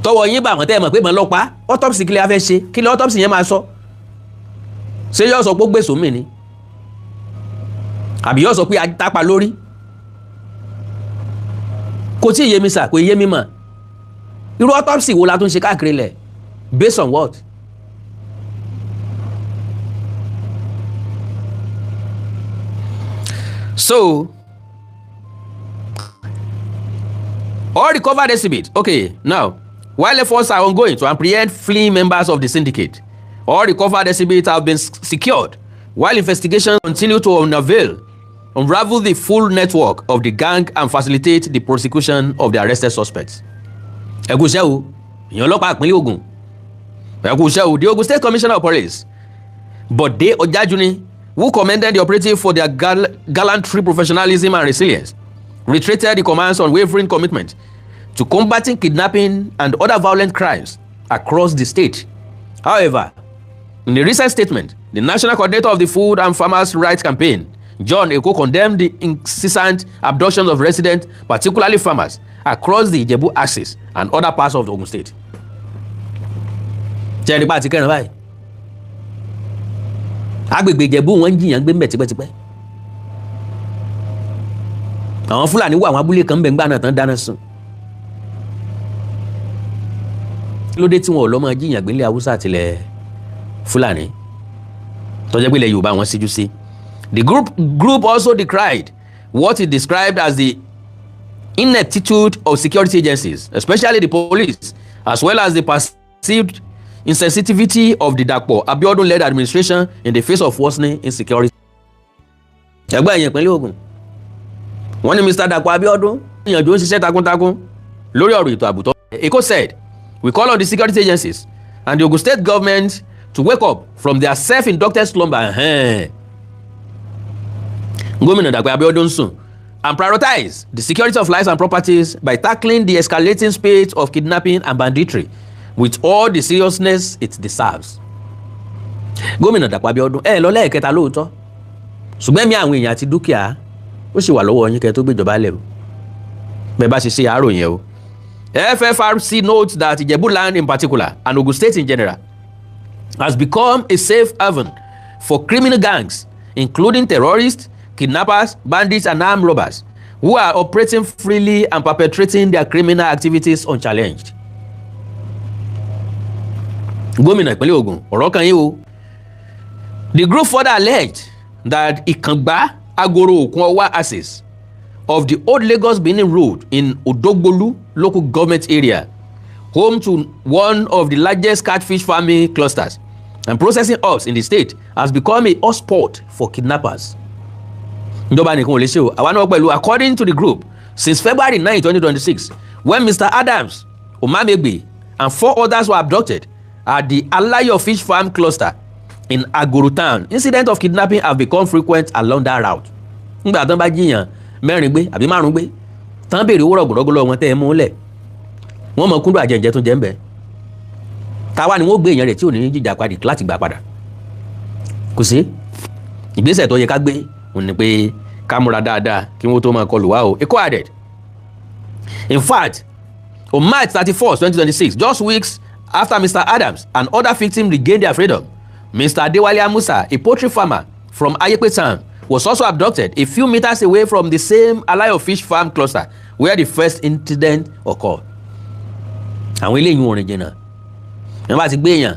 Tọwọ́ yín bá àwọn tẹ́ mọ̀ pé bọn lọ pa. Autopsy kí lẹ fẹ́ ṣe? Kí lẹ autopsy yẹn máa sọ? Ṣé yóò sọ pé ó gbèsò mi ni? Àbí yóò sọ pé atápa lórí? Kò tí ì yé mi sà, kò yé mi mọ̀. Irú autopsy wo la tún ṣe káàkiri lẹ̀? Based on what? So, all recovered exhibits. Okay, now, while efforts are ongoing to apprehend fleeing members of the syndicate, all recovered exhibits have been secured, while investigations continue to unravel the full network of the gang and facilitate the prosecution of the arrested suspects. Ẹ̀gúnṣẹ́ o, ìyẹn ọlọ́pàá ìpínlẹ̀ Ògùn. Ẹ̀gúnṣẹ́ o, the Ogun State Commissioner of Police, Bode Ojajuni, who commended the operative for their gallantry, professionalism, and resilience, reiterated the command's unwavering commitment to combating kidnapping and other violent crimes across the state. However, in a recent statement, the National Coordinator of the Food and Farmers' Rights Campaign, John Eko, condemned the incessant abductions of residents, particularly farmers, across the Ijebu axis and other parts of the Ogun State. Jẹ́ nípa àti kẹrin báyìí. Agbègbè Ìjẹ̀bú wọn ń jiyàn gbé mbẹ̀ tipẹ́tipẹ́. Àwọn Fúlàní wà àwọn abúlé kan ń bẹ̀ ńgbà náà tán dáná sun. Kí ló dé tí wọn ò lọ máa jiyàn gbé ilẹ̀ Haúsá àtìlẹ̀ Fúlàní? Tó jẹ́ pé ilẹ̀ Yorùbá wọn síjú sí. The group also decried what it described as the ineptitude of security agencies, especially the police, as well as the perceived insensitivity of the Dapo Abiodun-led administration in the face of worsening insecurity. Ẹgbẹ́ ẹ̀yìn ìpínlẹ̀ Ògùn, wọ́n ní Mr. Dapo Abiodun ìyànjú ń ṣiṣẹ́ takuntakun lórí ọ̀rọ̀ ètò ààbò tó. Eko said, "We call on the security agencies and the Ogun State government to wake up from their self-inducted slumber." Gómìnà Dapo Abiodun sùn and prioritize the security of lives and properties by tackling the escalating spate of kidnapping and banditry with all the seriousness it deserves. Gómìnà Dapo Abiodun lọ lẹ́ẹ̀kẹta lóòótọ́ ṣùgbọ́n ẹ̀mí àwọn èèyàn àti dúkìá ó sì wà lọ́wọ́ yín kẹ́ tó gbéjọba lẹ̀ o bẹ́ẹ̀ bá ṣe ṣe àárò yẹn o. FFRC notes that Ijebuland in particular and Ogun State in general has become a safe haven for criminal gangs, including terrorists, kidnappers, bandits, and armed robbers who are operating freely and perpetrating their criminal activities unchallenged. Gómìnà ìpínlẹ̀ Ògùn ọ̀rọ̀ kan yìí o. The group further alleged that Ikangba Agoro Okunwa access of the old Lagos Benin Road in Odogbolu local government area, home to one of the largest catfish farming clusters and processing hubs in the state, has become a hotspot for kidnappers. Njọba nìkan ò lè ṣe o, àwa náà pẹ̀lú. According to the group, since February 9, 2026, when Mr. Adams, Omamegbe, and 4 others were abducted at the Alayo Fish Farm cluster in Agoro Town, incidents of kidnapping have become frequent along that route. Nígbà tán bá jiyàn mẹ́rin gbé àbí márùn gbé tán béèrè owó rọ̀gbọ̀rọ̀gbọ̀ wọn tẹ́ ẹ mú lẹ̀ wọ́n mọ kúndùn àjẹjẹ tó jẹ́ ń bẹ̀. Táwa ni wọ́n gbé èèyàn rẹ̀ tí ò ní jíjà padì láti gbà padà. Kò sí ìgbésẹ̀ tó yẹ ká gbé òun ni pé ká múra dáadáa kí wọ́n tó máa kọlù wá o. Èkó added. In fact, on March 31st, 2026, just weeks after Mr. Adams and other victims regained their freedom, Mr. Adewale Amusa, a poultry farmer from Ayepe Town, was also abducted a few meters away from the same Alayo Fish Farm cluster where the first incident occurred. Àwọn eléyìí wọn rìn jìnnà. Wọ́n bá ti gbé èèyàn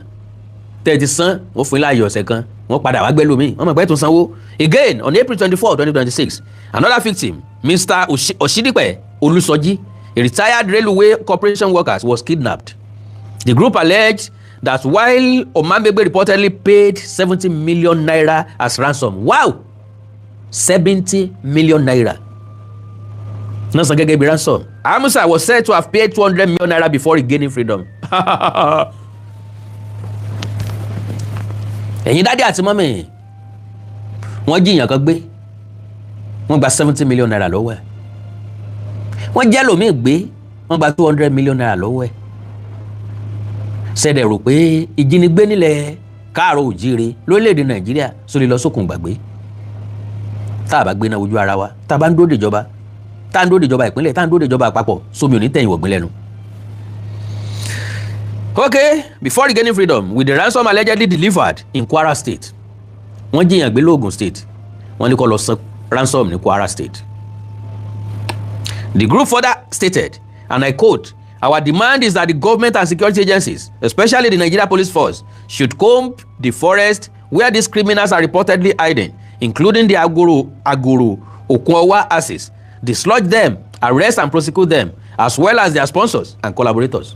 tẹ́ ẹ ti san wọ́n fún ilé ayọ̀ ọ̀sẹ̀ kan wọ́n padà wá gbẹ́ lómi wọ́n mọ̀ pé tún sanwó. Again, on April 24, 2026, another victim, Mr. Oshidipe Olusoji, a retired railway corporation worker, was kidnapped. The group alleged that while Omamegbe reportedly paid 70 million naira as ransom. Wow! 70 million naira. Not san gẹ́gẹ́ bí ransom. Amusa was said to have paid 200 million naira before regaining freedom. Ẹ̀yin dádì àti mọ́mì wọ́n jíyàn kan gbé wọ́n gba 70 million naira lọ́wọ́ ẹ̀. Wọ́n jẹ́ lòmíì gbé wọ́n gba 200 million naira lọ́wọ́ ẹ̀. Ṣẹ̀dẹ̀ rò pé ìjínigbé nílẹ̀ káàrọ̀ òjíire lórílẹ̀‐èdè Nàìjíríà sórí lọ sókun gbàgbé. Tá a bá gbé náà ojú ara wa, tá a bá ń dúró dèjọba, tá a ń dúró dèjọba ìpínlẹ̀, tá a ń dúró dèjọba àpapọ̀, sómi ò ní tẹ̀yìn wọ̀gbìn lẹ́nu. Okay, before regaining freedom, with the ransom allegedly delivered in Kwara State, wọ́n jiyàn gbé lóògùn State, wọ́n ní kó lọ san ransom ní Kwara State. The group further stated, and I quote, "Our demand is that the government and security agencies, especially the Nigeria Police Force, should comb the forest where these criminals are reportedly hiding, including the Agoro Okunwa access, dislodge them, arrest and prosecute them, as well as their sponsors and collaborators."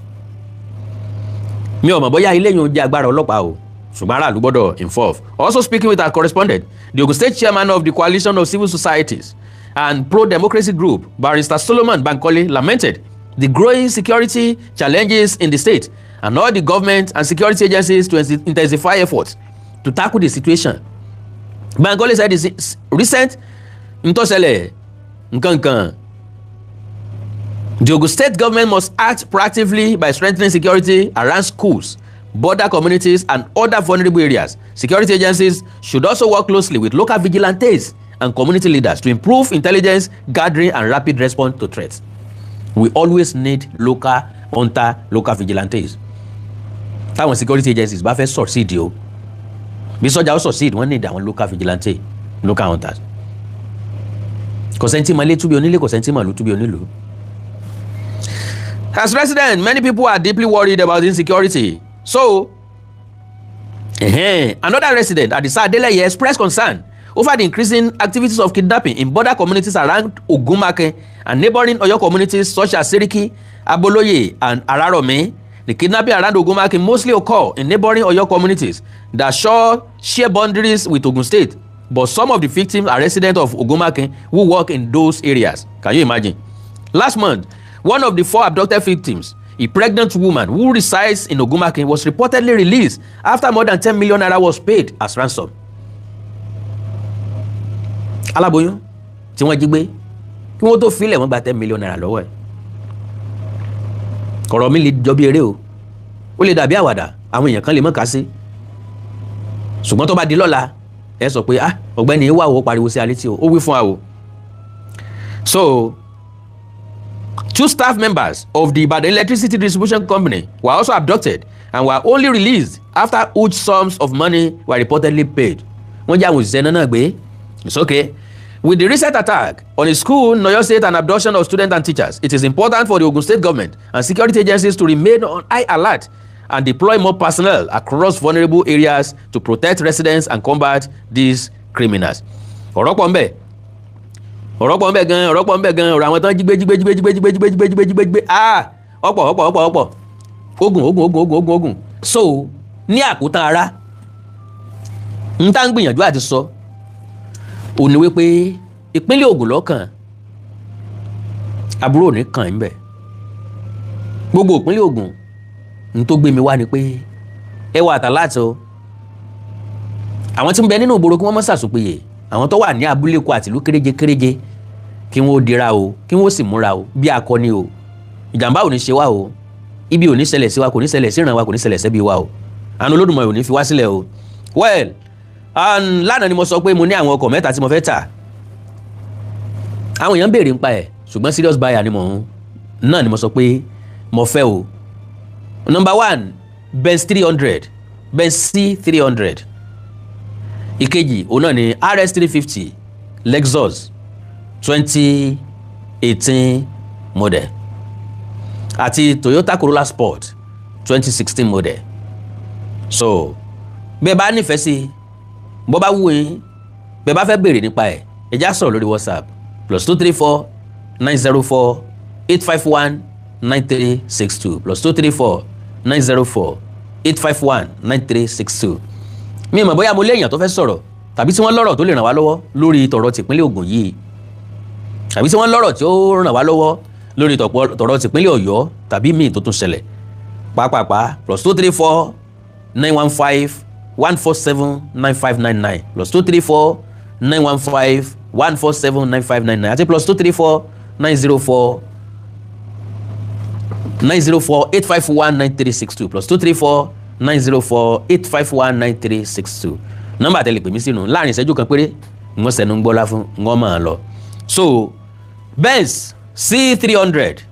Mi ò mọ̀ bóyá ilé yìí ó jẹ́ agbára ọlọ́pàá o, ṣùgbọ́n aráàlú gbọ́dọ̀ involve. Also speaking with our correspondent, the Ogun State chairman of the Coalition of Civil Societies and Pro-Democracy Group, Barrister Solomon Bankole, lamented the growing security challenges in the state and all the government and security agencies to intensify efforts to tackle the situation. Bankole said this recent ntọ́sẹ̀lẹ̀ nkankan. The Ogun State government must act proactively by strengthening security around schools, border communities, and other vulnerable areas. Security agencies should also work closely with local vigilantes and community leaders to improve intelligence gathering and rapid response to threats. We always need local hunter, local vigilantes. Táwọn security agencies bá fẹ́ succeed o, bí sọ́jà ó succeed, wọ́n need àwọn local vigilante, local hunters. Kò sẹ́ni tí malé túbí onílé, kò sẹ́ni tí màlúù túbí onílùú. As residents, many people are deeply worried about insecurity. So, another resident at the Sadeleye expressed concern over the increasing activities of kidnapping in border communities around Ogumake and neighboring Oyo communities such as Seriki, Aboloye, and Ararome. The kidnapping around Ogumake mostly occur in neighboring Oyo communities that share boundaries with Ogun State, but some of the victims are residents of Ogumake who work in those areas. Can you imagine? Last month, one of the 4 abducted victims, a pregnant woman who resides in Ogumake, was reportedly released after more than 10 million naira was paid as ransom. Aláboyún tí wọ́n jí gbé kí wọ́n tó filẹ̀ wọ́n gba 10 million naira lọ́wọ́ ẹ̀. Ọ̀rọ̀ mi lè jọ bí eré o, ó lè dàbí àwàdà, àwọn èèyàn kan lè mọ̀ ká sí. Ṣùgbọ́n tó bá di lọ́la, ẹ sọ pé ọ̀gbẹ́ni wà ó pariwo sí alẹ́ tí ó wí fún wa o. So 2 staff members of the Ibadan Electricity Distribution Company were also abducted and were only released after huge sums of money were reportedly paid. Wọ́n jẹ́ àwọn òṣìṣẹ́ náà gbé. It's okay. With the recent attack on a school in Oyo State and abduction of students and teachers, it is important for the Ogun State government and security agencies to remain on high alert and deploy more personnel across vulnerable areas to protect residents and combat these criminals. Ọ̀rọ̀ pọ̀ ń bẹ gan ọ̀rọ̀ àwọn tán jígbé ọ̀pọ̀ Ogun. So ní àkótán ara n tá ń gbìyànjú àti sọ ò ní wípé ìpínlẹ̀ Ògùn lọ́kàn àbúrò ní kàn ń bẹ̀. Gbogbo ìpínlẹ̀ Ògùn n tó gbé mi wá ni pé ẹ wà àtàláàtì o, àwọn tí ń bẹ nínú ìgboro kí wọ́n mọ́ sàsùpìyè, àwọn tó wà ní abúlé kó àtìlú kéréje kí wọ́n ó dira o, kí wọ́n ó sì múra o bí akọni o. Ìjàmbá ò ní ṣe wá o, ibi ò ní ṣẹlẹ̀ sí wa, kò ní ṣẹlẹ̀ sí ìran wa, kò ní ṣẹlẹ̀ sẹ́bi wa o. Àánú Olódùmarè ò ní fi wá sílẹ̀ o. Well, lánàá ni mo sọ pé mo ní àwọn ọkọ̀ mẹ́ta tí mo fẹ́ tà. Àwọn èèyàn béèrè ń pa ẹ̀, ṣùgbọ́n serious buyer ni náà ni mo sọ pé mo fẹ́ o. Number 1, Benz 300, Benz C 300. Ìkejì òun náà ni RS 350 Lexus 2018 model àti Toyota Corolla Sport 2016 model. So bẹ́ẹ̀ bá nífẹ̀ẹ́ sí bó bá wù yín, bẹ́ẹ̀ bá fẹ́ béèrè nípa ẹ̀, ẹ já sọ̀rọ̀ lórí WhatsApp +234 904 851 9362 +234 904 851 9362. Mi mọ̀ bóyá mo léèyàn tó fẹ́ sọ̀rọ̀ tàbí tí wọ́n lọ́rọ̀ tó lè ràn wá lọ́wọ́ lórí tọ̀rọ̀ tìpínlẹ̀ Ògùn yìí, tàbí tí wọ́n lọ́rọ̀ tí ó ràn wá lọ́wọ́ lórí tọ̀rọ̀ tìpínlẹ̀ Ọ̀yọ́ tàbí míì tó tún ṣẹlẹ̀ pàápàá +234 915 147 9599 +234 915 147 9599 àti +234 904 851 9362 +234 904 851 9362. Nọ́mbà tẹ́lẹ̀ pè mí sínú láàrin ìṣẹ́jú kan péré wọ́n sẹ́nu ń gbọ́lá fún wọ́n máa lọ. So Benz C 300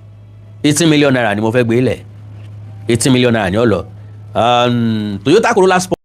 18 million naira ni mo fẹ́ gbé lẹ̀, 18 million naira ni ó lọ. Toyota Corolla Sport